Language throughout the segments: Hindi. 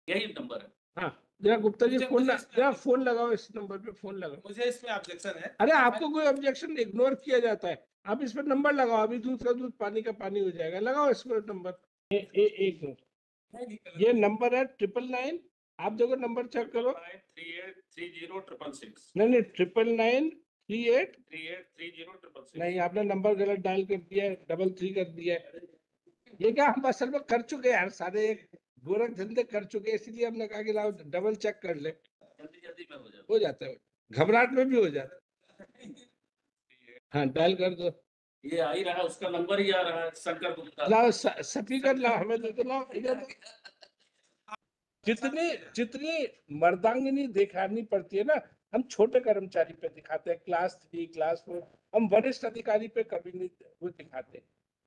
यही नंबर है। हाँ, जरा गुप्ता जी जरा फोन लगाओ, इस नंबर पे फोन लगाओ। मुझे इसमें ऑब्जेक्शन है। अरे आपको कोई ऑब्जेक्शन इग्नोर किया जाता है, आप इस पर नंबर लगाओ, अभी दूध का दूध पानी का पानी हो जाएगा। लगाओ इस पर नंबर। एक मिनट, ये नंबर है 999, आप देखो नंबर चेक करो। 3830 नहीं 99938 3830 नहीं, आपने नंबर गलत डायल कर दिया है, 33 कर दिया है। ये क्या हम असल में कर चुके हैं यार, सारे गोरख धंधे कर चुके हैं, इसलिए हमने कहा कि लाओ डबल चेक कर ले। जल्दी में हो जाता है, घबराहट में भी हो जाता है। हाँ डायल कर दो। ये आ ही रहा है, उसका नंबर ही आ रहा है, शंकर गुप्ता। लाओ स्पीकर लाओ, हमें दे दो, लाओ इधर। जितनी जितनी मर्दांगिनी दिखानी पड़ती है ना, हम छोटे कर्मचारी पे दिखाते हैं, क्लास 3 क्लास 4, हम वरिष्ठ अधिकारी पे कभी नहीं वो दिखाते।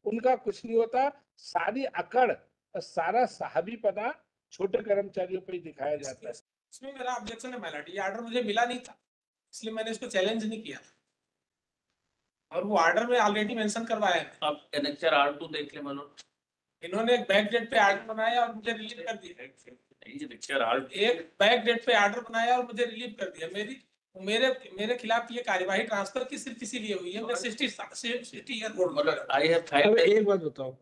उनका कुछ नहीं होता, सारी अकड़ और सारा साहबीपना छोटे कर्मचारियों पे ही दिखाया जाता है। इसमें मेरा ऑब्जेक्शन है मैलाटी, ये ऑर्डर मुझे मिला नहीं था, इसलिए मैंने इसको चैलेंज नहीं किया, और वो ऑर्डर में ऑलरेडी मेंशन करवाया है। अब एनेक्चर R2 देख ले मनोज। इन्होंने एक बैक डेट पे ऑर्डर बनाया और मुझे रिलीव कर दिया। एनेक्चर R2 एक बैक डेट पे ऑर्डर बनाया और मुझे रिलीव कर दिया। मेरे मेरे खिलाफ ये कार्यवाही ट्रांसफर की सिर्फ इसीलिए हुई है, मैं 60 ईयर बोर्ड। आई हैव अब फाइव। एक बात बताओ,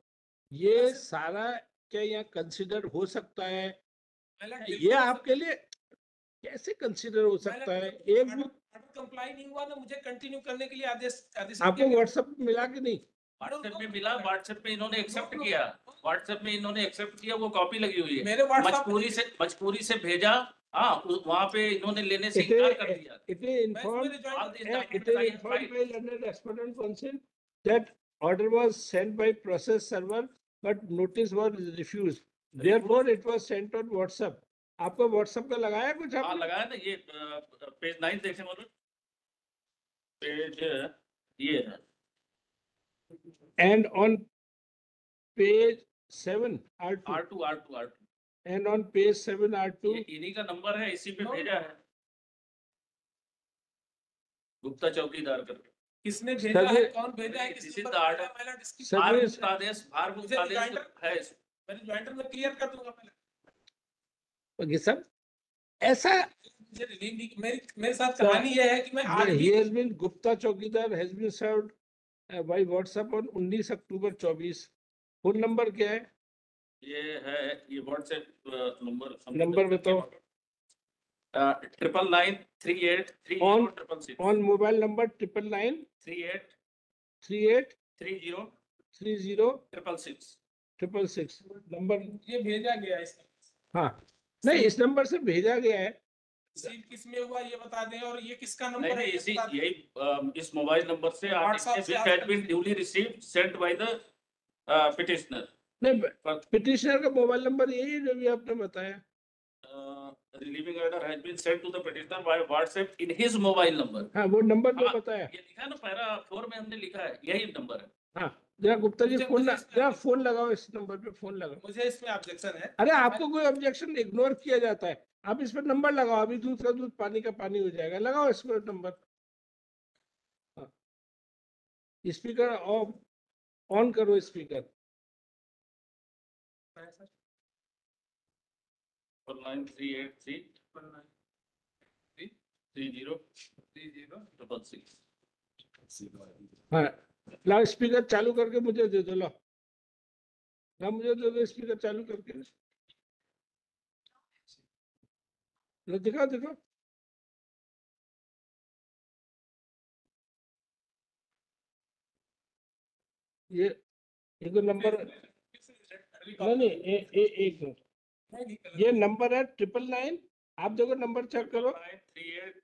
ये सारा क्या यहाँ कंसिडर हो सकता है? ये आपके लिए कैसे कंसिडर हो सकता है? एक कंप्लाई नहीं हुआ ना, मुझे कंटिन्यू करने के लिए आदेश आपको व्हाट्सएप मिला कि नहीं? व्हाट्सएप में मिला, व्हाट्सएप में इन्होंने एक्सेप्ट किया, व्हाट्सएप में इन्होंने एक्सेप्ट किया, वो कॉपी लगी हुई है मेरे व्हाट्सएप मजबूरी से भेजा। हाँ, वहाँ पे इन्होंने लेने से इनकार कर दिया। It is informed by learned expert and counsel that order was sent by process server, but notice was refused. Therefore, it was sent on WhatsApp. आपको WhatsApp का लगाया कुछ? हाँ लगाया ना, ये पेज 9 देखे मनोज, पेज ये है। And on page 7 R2 and on page 7 R2 इन्हीं का नंबर है, इसी पे भेजा है गुप्ता चौकीदार करके। किसने भेजा है, कौन भेजा है, किस नंबर पे भेजा है, मैंने डिस्क्रिप्शन है, मैंने ज्वाइंटर में क्लियर कर दूंगा पहले। ओके सर, ऐसा मुझे रिलीव मेरे साथ कहानी ये है कि मैं आज he has been गुप्ता चौकीदार has been served by WhatsApp on 19 October 24। Phone number क्या है? ये है, ये व्हाट्सएप नंबर बताओ। 9993830666 on मोबाइल नंबर 9938383066 नंबर ये भेजा गया है इसमें। हाँ नहीं, इस नंबर से भेजा गया है। रिसीव किस में हुआ ये बता दें, और ये किसका नंबर है? यही इस मोबाइल नंबर से duly received sent by the petitioner. नहीं, पिटिशनर का मोबाइल नंबर यही है जो भी आपने बताया। Relieving order has been sent to the petitioner by WhatsApp in his mobile number. हाँ वो नंबर जो बताया, ये लिखा है ना, पैरा 4 में हमने लिखा है, यही नंबर है। हाँ जरा गुप्ता जी जरा फोन लगाओ, इस नंबर पे फोन लगाओ। मुझे इसमें ऑब्जेक्शन है। अरे आपको कोई ऑब्जेक्शन इग्नोर किया जाता है, आप इस पर नंबर लगाओ, अभी दूध का दूध पानी का पानी हो जाएगा। लगाओ इस पर नंबर। स्पीकर ऑन करो, स्पीकर। 93833066। हाँ लाओ स्पीकर चालू करके मुझे दे दो, लाओ मुझे दे दो स्पीकर चालू करके। दिखाओ दिखाओ। ये तो नंबर नहीं एक मिनट, ये नंबर है 999, आप देखो नंबर चेक करो।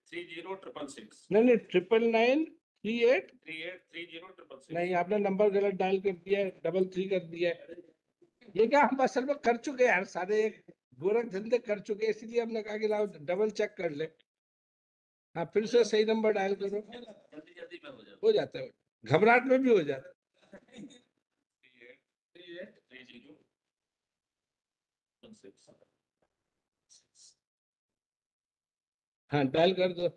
3830 नहीं 99938 नहीं, आपने नंबर गलत डायल कर दिया है, 33 कर दिया है। ये क्या हम असल में कर चुके हैं यार, सारे गोरख धंधे कर चुके हैं, इसलिए हमने कहा कि लाओ डबल चेक कर ले। हाँ फिर से सही नंबर डायल करो। जल्दी में हो जाता है, घबराहट में भी हो जाता है। हाँ डायल कर दो।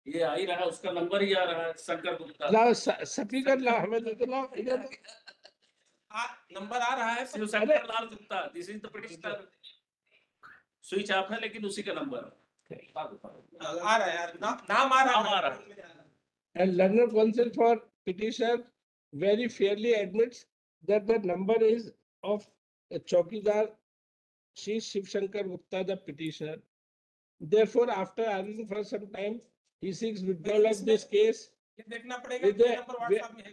ये आ ही रहा है, उसका नंबर ही आ रहा है, शंकर गुप्ता। लाओ स्पीकर लाओ, हमें दे दो, लाओ इधर। नंबर आ रहा है, Shankar Lal Gupta, this is the petitioner. Switch off है लेकिन उसी का नंबर आ रहा है यार, नाम आ नाम आ रहा रहा है। And learner counsel for petitioner very fairly admits that the number is of Chaukidar Shri Shiv Shankar Gupta, the petitioner. Therefore, after arguing for some time, he seeks withdrawal of this case. ये देखना पड़ेगा With कि ये the- नंबर व्हाट्सएप में है।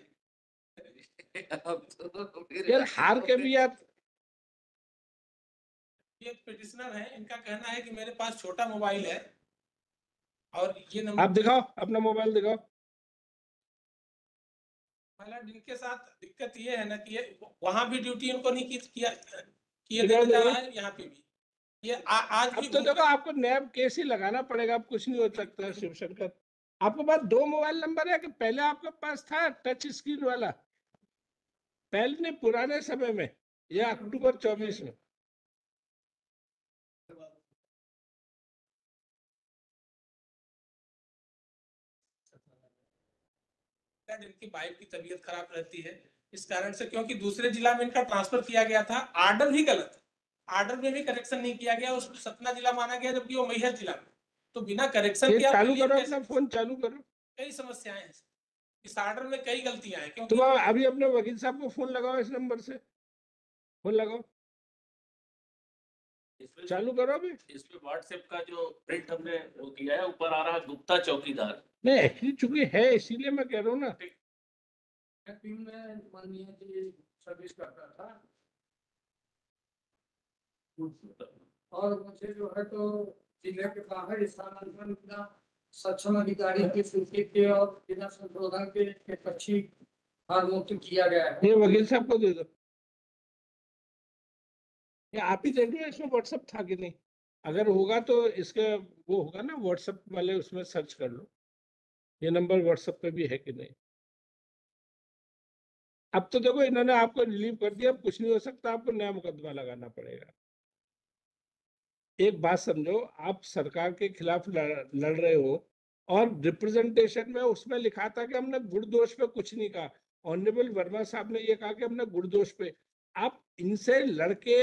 यार हार के भी आप ये पिटिशनर है, इनका कहना है कि मेरे पास छोटा मोबाइल है और ये आप नंबर दिखाओ अपना मोबाइल दिखाओ। मतलब जिनके साथ दिक्कत ये है ना कि ये वहां भी ड्यूटी उनको नहीं किया किए दिखाओ, देने जा दिखाओ। रहा है, यहाँ पे भी ये आज अब भी तो देखो आपको नैब केस ही लगाना पड़ेगा, अब कुछ नहीं हो सकता। शिवशंकर, आपके पास 2 मोबाइल नंबर है कि पहले आपके पास था टच स्क्रीन वाला? पहले नहीं, पुराने समय में या अक्टूबर 24 में? जिनकी बाइक की तबीयत खराब रहती है इस कारण से, क्योंकि दूसरे जिला में इनका ट्रांसफर किया गया था, आर्डर ही गलत है, आर्डर में भी करेक्शन नहीं किया गया, उसको सतना जिला माना गया जबकि वो मैहर जिला में, तो बिना करेक्शन ये किया चालू करो, अपना फोन चालू करो। कई समस्याएं हैं इस आर्डर में, कई गलतियां हैं। तुम क्योंकि अभी अपने वकील साहब को फोन लगाओ, इस नंबर से फोन लगाओ, चालू करो अभी। इसमें व्हाट्सएप का जो प्रिंट हमने वो किया है, ऊपर आ रहा है गुप्ता चौकीदार। नहीं, एक्चुअली चूंकि है इसीलिए मैं कह रहा हूँ ना। सर्विस करता था और मुझे जो है तो जिले के बाहर स्थानांतरण बिना सक्षम अधिकारी की स्वीकृति के और बिना संशोधन के एक अच्छी मुक्त किया गया है। ये वकील साहब को दे दो, ये आप ही देख लो इसमें व्हाट्सएप था कि नहीं। अगर होगा तो इसके वो होगा ना, व्हाट्सएप वाले उसमें सर्च कर लो ये नंबर व्हाट्सएप पे भी है कि नहीं। अब तो देखो इन्होंने आपको रिलीव कर दिया, अब कुछ नहीं हो सकता, आपको नया मुकदमा लगाना पड़ेगा। एक बात समझो, आप सरकार के खिलाफ लड़ रहे हो और रिप्रेजेंटेशन में उसमें लिखा था कि हमने गुण दोष पे कुछ नहीं कहा। ऑनरेबल वर्मा साहब ने ये कहा कि हमने गुण दोष पे। आप इनसे लड़के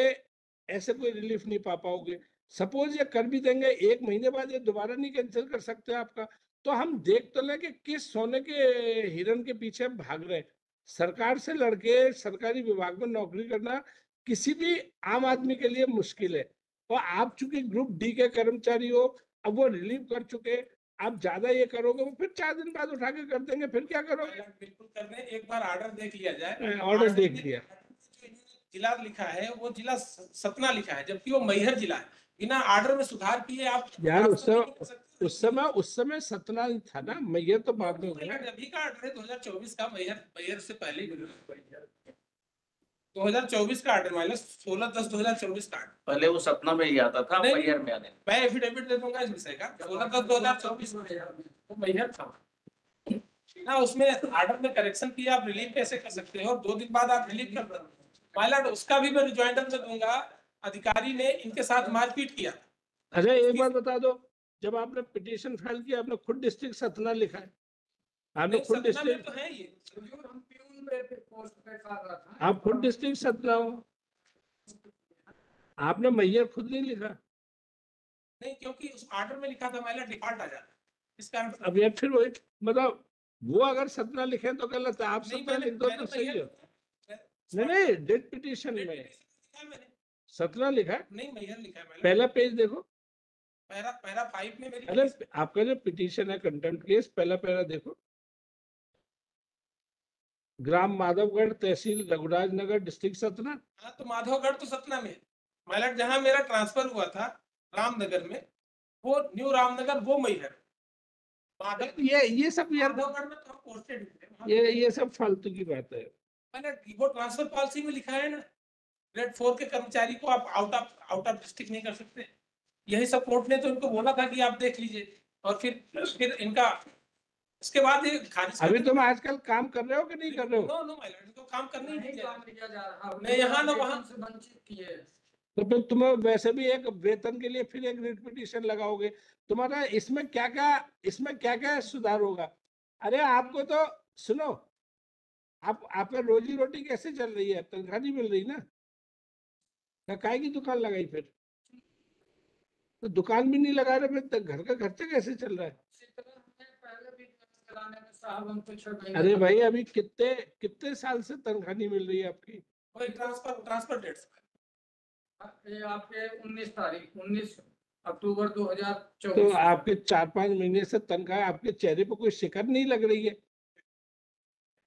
ऐसे कोई रिलीफ नहीं पा पाओगे। सपोज ये कर भी देंगे, 1 महीने बाद ये दोबारा नहीं कैंसिल कर सकते आपका। तो हम देख तो ले कि किस सोने के हिरन के पीछे भाग रहे हैं। सरकार से लड़के सरकारी विभाग में नौकरी करना किसी भी आम आदमी के लिए मुश्किल है। और आप चूंकि ग्रुप डी के कर्मचारी हो, अब वो रिलीव कर चुके, आप ज्यादा ये करोगे वो फिर 4 दिन बाद उठा के कर देंगे, फिर क्या करोगे? बिल्कुल करने, एक बार ऑर्डर देख लिया जाए। ऑर्डर देख लिया, जिला लिखा है वो जिला सतना लिखा है, जबकि वो मैहर जिला है। बिना ऑर्डर में सुधार किए आप यार उस समय सतना था ना, मैहर तो बाद में हो गया। अभी का ऑर्डर है 2024 का, मैहर से पहले 2024 का ऑर्डर, माइनस 16/10/2024 का ऑर्डर। पहले वो सतना में ही आता था, नहीं, मैहर में आने। मैं एफिडेविट दे दूंगा इस विषय का, 16/10/2024 में वो मैहर था ना, उसमें ऑर्डर में करेक्शन किया, आप रिलीव कैसे कर सकते हो? 2 दिन बाद आप रिलीव कर दो पायलट, उसका भी मैं रिजॉइंडर में दूंगा। अधिकारी ने इनके साथ मारपीट किया। अच्छा एक बात बता दो, जब आपने पिटीशन फाइल किया आपने खुद डिस्ट्रिक्ट सतना लिखा है? आपने खुद सतना में डिस्ट्रिक्ट, तो है ये, पोस्ट पे कर रहा था। आप खुद डिस्ट्रिक्ट सतना हो, आपने मैहर खुद नहीं लिखा? नहीं, क्योंकि उस ऑर्डर में लिखा था मैंने डिफॉल्ट आ जाता, इस कारण से। अब ये फिर वही मतलब, वो अगर सतना लिखे तो गलत है, आप नहीं, सतना लिख दो तो सही है। नहीं डेट पिटीशन में सतना लिखा है, नहीं मैहर लिखा है मैंने। पहला पेज देखो। पैरा 5 में मेरी अरे आपका जो पिटीशन है कंटेम्प्ट केस, पहला पैरा देखो। ग्राम माधवगढ़, तहसील रघुराज नगर, डिस्ट्रिक्ट सतना। हाँ, तो माधवगढ़ तो सतना में, मैलट जहां मेरा ट्रांसफर हुआ था रामनगर में, वो न्यू रामनगर, वो मैहर। ये सब यार, माधवगढ़ में तो हम पोस्टेड ये सब फालतू की बात है। मैंने वो ट्रांसफर पॉलिसी में लिखा है ना, ग्रेड 4 के कर्मचारी को आप आउट ऑफ डिस्ट्रिक्ट नहीं कर सकते। यही सब कोर्ट ने तो इनको बोला था कि आप देख लीजिए, और फिर इनका इसके बाद ये खारिज अभी तुम आजकल काम कर रहे हो कि नहीं कर रहे हो? नो नो माय लॉर्ड, तो काम करने ही नहीं दिया। काम किया जा रहा है। नहीं यहाँ ना वहाँ से वंचित किए। तो फिर तुम्हें वैसे भी एक वेतन के लिए फिर एक रिट पिटीशन लगाओगे। तुम्हारा इसमें क्या क्या सुधार होगा? अरे आपको तो सुनो, आपका रोजी रोटी कैसे चल रही है? तनख्वाह नहीं मिल रही ना, काय की दुकान लगाई फिर? तो दुकान भी नहीं लगा रहे, फिर घर का खर्चा कैसे चल रहा है? इसी तरह हमें पहले भी कराने में साहब हमको 6 महीने अरे भाई, अभी कितने कितने साल से तनख्वाह नहीं मिल रही है आपकी? वही ट्रांसफर डेट ये आपके 19 अक्टूबर 2024 तो आपके 4-5 महीने से तनख्वाह, आपके चेहरे पर कोई शिकन नहीं लग रही है?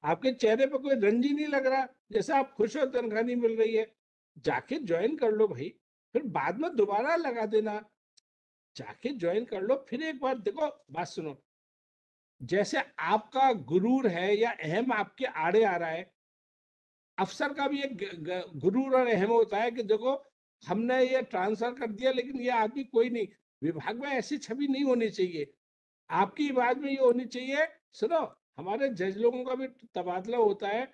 आपके चेहरे पर कोई रंज ही नहीं लग रहा, जैसे आप खुश हो तनख्वाह नहीं मिल रही है। जाके ज्वाइन कर लो भाई, फिर बाद में दोबारा लगा देना। जाके ज्वाइन कर लो, फिर एक बार देखो, बात सुनो। जैसे आपका गुरूर है या अहम आपके आड़े आ रहा है, अफसर का भी एक गुरूर और अहम होता है कि देखो हमने ये ट्रांसफर कर दिया, लेकिन ये आदमी कोई नहीं, विभाग में ऐसी छवि नहीं होनी चाहिए। आपकी बात में ये होनी चाहिए। सुनो, हमारे जज लोगों का भी तबादला होता है,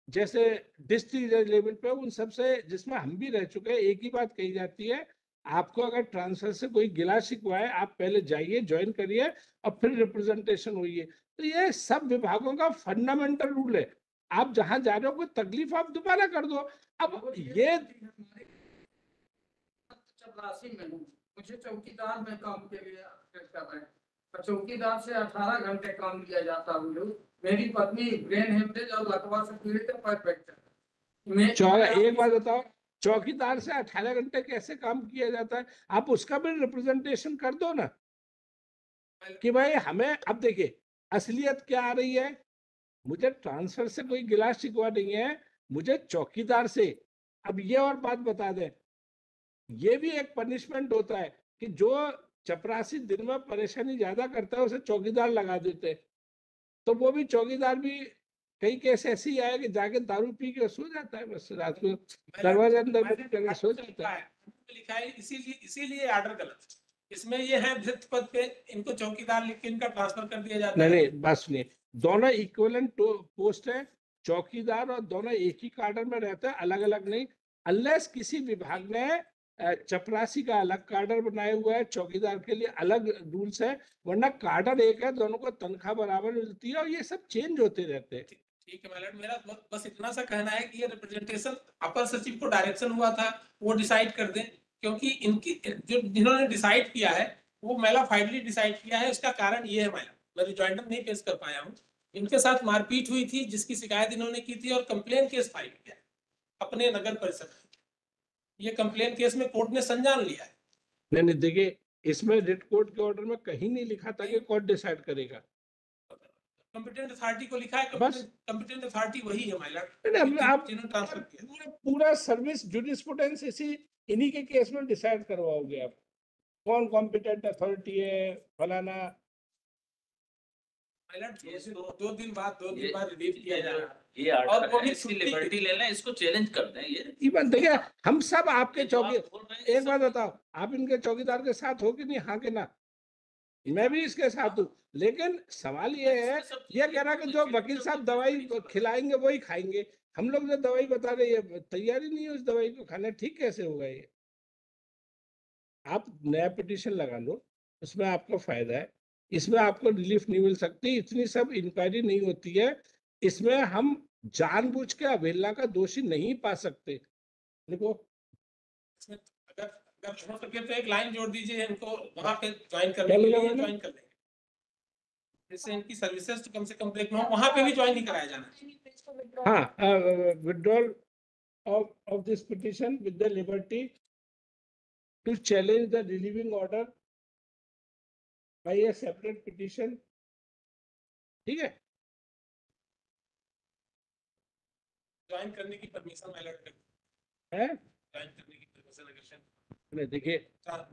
जैसे डिस्ट्रिक्ट जज लेवल पे, उन सबसे जिसमें हम भी रह चुके हैं, एक ही बात कही जाती है, आपको अगर ट्रांसफर से कोई गिला शिकवा है, आप पहले जाइए, ज्वाइन करिए, और फिर रिप्रेजेंटेशन हुई। तो ये सब विभागों का फंडामेंटल रूल है। आप जहां जा रहे हो, कोई तकलीफ आप दोबारा कर दो। अब ये 84 में हूँ, मुझे चौकीदार में काम के लिए कर रहे हैं, और चौकीदार से 18 घंटे काम लिया जाता है। मेरी पत्नी ब्रेन हेमरेज और लकवा से पीड़ित है, पैर फ्रैक्चर। एक बात बताओ, चौकीदार से 18 घंटे कैसे काम किया जाता है? आप उसका भी रिप्रेजेंटेशन कर दो ना, कि भाई हमें, अब देखिए असलियत क्या आ रही है, मुझे ट्रांसफर से कोई गिला शिकवा नहीं है, मुझे चौकीदार से। अब ये और बात बता दें, ये भी एक पनिशमेंट होता है कि जो चपरासी दिन में परेशानी ज्यादा करता है, उसे चौकीदार लगा देते हैं। तो वो भी चौकीदार भी, कई केस ऐसे ही आए कि जाके दारू पी के सो जाता है, बस रात को दरवाजे अंदर बंद करके सो जाता है। लिखा है, इसीलिए आर्डर गलत है। इसमें ये है अध्यक्ष पद पे इनको चौकीदार लिख के इनका ट्रांसफर कर दिया जाता है। नहीं, बस सुनिए, दोनों इक्विवेलेंट पोस्ट है, चौकीदार और दोनों एक ही कार्डर में रहते हैं, अलग अलग नहीं। अनलेस किसी विभाग ने चपरासी का अलग कार्डर बनाया हुआ है, चौकीदार के लिए अलग रूल्स है, वरना कार्डर एक है, दोनों को तनख्वाह बराबर मिलती है, और ये सब चेंज होते रहते हैं। ठीक है मैडम, मेरा बस इतना सा कहना है कि ये रिप्रेजेंटेशन अपर सचिव को डायरेक्शन हुआ था, वो डिसाइड कर दें, क्योंकि इनकी जो जिन्होंने डिसाइड किया है वो मेला फाइडली डिसाइड किया है। उसका कारण ये है मैडम, मैं रिजॉइंडर नहीं पेश कर पाया हूँ। इनके साथ मारपीट हुई थी, जिसकी शिकायत इन्होंने की थी, और कंप्लेन केस फाइल किया अपने नगर परिषद में। ये कंप्लेन केस में कोर्ट ने संज्ञान लिया है। नहीं, देखिए, इसमें रिट कोर्ट के ऑर्डर में कहीं नहीं लिखा था कि कोर्ट डिसाइड करेगा। कॉम्पिटेंट अथॉरिटी को लिखा है, बस कॉम्पिटेंट अथॉरिटी वही है माइलर, आप जिन्होंने ट्रांसफर किया। पूरा सर्विस जुडिस्प्रूडेंस इन्हीं के केस में डिसाइड करवाओगे आप, कौन कॉम्पिटेंट अथॉरिटी है, फलाना। दो दिन बाद रिलीव किया जा रहा है। ये और वो भी इसकी लिबर्टी ले लें, इसको चैलेंज कर दें। ये इवन देखिए, हम सब आपके ये जो चौकी, आप बोल रहे हैं, ये एक बात सब- बताओ, आप इनके चौकीदार के साथ हो कि नहीं? हाँ कि ना? मैं भी इसके साथ हूँ, लेकिन सवाल ये है, ये कह रहा कि जो वकील साहब दवाई खिलाएंगे वही खाएंगे। हम लोग जो दवाई बता रहे हैं, तैयारी नहीं है उस दवाई को खाने, ठीक कैसे होगा ये? आप नया पिटीशन लगा लो, उसमें आपको फायदा है, इसमें आपको रिलीफ नहीं मिल सकती, इतनी सब इंक्वायरी नहीं होती है, इसमें हम जानबूझ के अवहेलना का दोषी नहीं पा सकते। देखो, अगर अगर हो सके तो एक लाइन जोड़ दीजिए इनको वहां पे ज्वाइन करने क्या के मिला लिए, मैडम? ज्वाइन कर लेंगे, जिससे इनकी सर्विसेज तो कम से कम ब्रेक ना हो, वहां पे भी ज्वाइन नहीं कराया जाना। हाँ, withdrawal of this petition with the liberty to challenge the relieving order by a separate petition। ठीक है, ज्वाइन करने की परमिशन अलर्ट कर, है? ज्वाइन करने की परमिशन अगर नहीं, देखिए,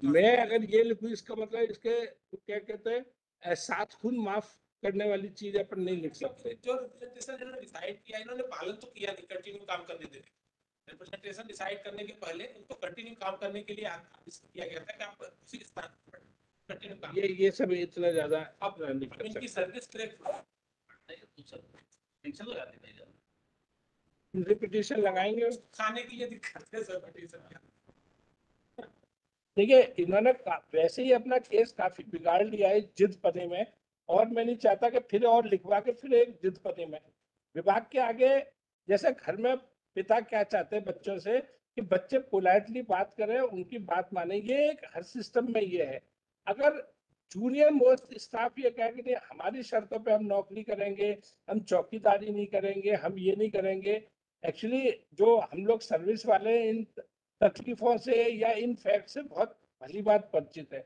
मैं अगर ये लिखूं, इसका मतलब इसके क्या कहते हैं, सात खून माफ करने वाली चीज अपन नहीं लिख सकते। जो रिप्रेजेंटेशन जिन्होंने डिसाइड किया, इन्होंने पालन तो किया नहीं, कंटिन्यू काम करने दे रहे। रिप्रेजेंटेशन डिसाइड करने के पहले इनको कंटिन्यू काम करने के लिए आदेश किया गया था कि आप उसी स्थान पर कंटिन्यू काम। ये सब इतना ज्यादा अब नहीं कर इनकी सकते। सर्विस ब्रेक टेंशन लगा दी भाई जान। पिटीशन लगाएंगे। खाने की ये दिक्कत है सर पिटीशन। देखिए, इन्होंने वैसे ही अपना केस काफी बिगाड़ लिया है जिद पने में, और मैं नहीं चाहता कि फिर और लिखवा के फिर एक जिद पने में। विभाग के आगे, जैसे घर में पिता क्या चाहते हैं बच्चों से, कि कि बच्चे पोलाइटली बात करें, उनकी बात माने। ये एक हर सिस्टम में ये है। अगर जूनियर मोस्ट स्टाफ ये कहे कि नहीं हमारी शर्तों पे हम नौकरी करेंगे, हम चौकीदारी नहीं करेंगे, हम ये नहीं करेंगे। एक्चुअली जो हम लोग सर्विस वाले इन तकलीफों से या इन फैक्ट से बहुत भली बात परिचित है।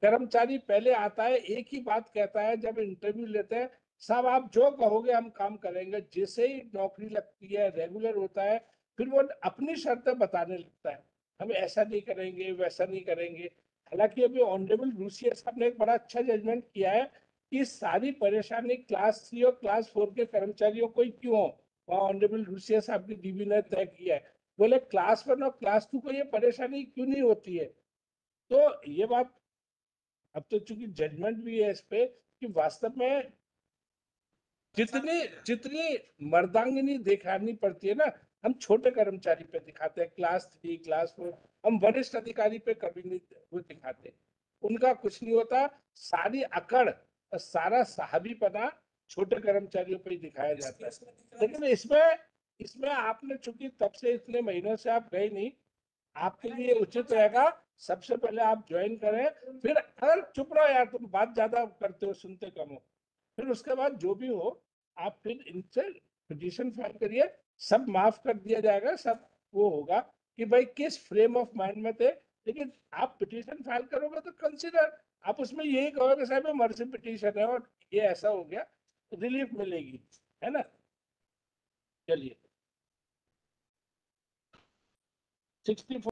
कर्मचारी पहले आता है, एक ही बात कहता है जब इंटरव्यू लेते हैं, साहब आप जो कहोगे हम काम करेंगे। जैसे ही नौकरी लगती है, रेगुलर होता है, फिर वो अपनी शर्तें बताने लगता है, हम ऐसा नहीं करेंगे, वैसा नहीं करेंगे। हालांकि अभी ऑनरेबल रूसिया साहब ने एक बड़ा अच्छा जजमेंट किया है कि सारी परेशानी क्लास 3 और क्लास 4 के कर्मचारियों को ही क्यों हो। वहाँ ऑनरेबल रूसिया साहब की डीबी ने तय किया है। बोले क्लास 1 और क्लास 2 को ये परेशानी क्यों नहीं होती है। तो ये बात अब तो चूंकि जजमेंट भी है इस पे कि वास्तव में जितनी जितनी मर्दांगिनी दिखानी पड़ती है ना, हम छोटे कर्मचारी पे दिखाते हैं, क्लास 3 क्लास 4। हम वरिष्ठ अधिकारी पे कभी नहीं वो दिखाते। उनका कुछ नहीं होता। सारी अकड़ और सारा साहबीपना छोटे कर्मचारियों पे ही दिखाया जाता है। लेकिन इसमें इसमें आपने चूंकि तब से इतने महीनों से आप गए नहीं, आपके लिए उचित रहेगा सबसे पहले आप ज्वाइन करें। फिर अगर चुप रहो यार, तुम बात ज्यादा करते हो, सुनते कम हो। फिर उसके बाद जो भी हो आप फिर इनसे पिटीशन फाइल करिए, सब माफ कर दिया जाएगा। सब वो होगा कि भाई किस फ्रेम ऑफ माइंड में थे। लेकिन आप पिटीशन फाइल करोगे तो कंसिडर आप उसमें यही कहोगे साहब मर्जी पिटीशन है और ये ऐसा हो गया, रिलीफ मिलेगी, है ना। चलिए 64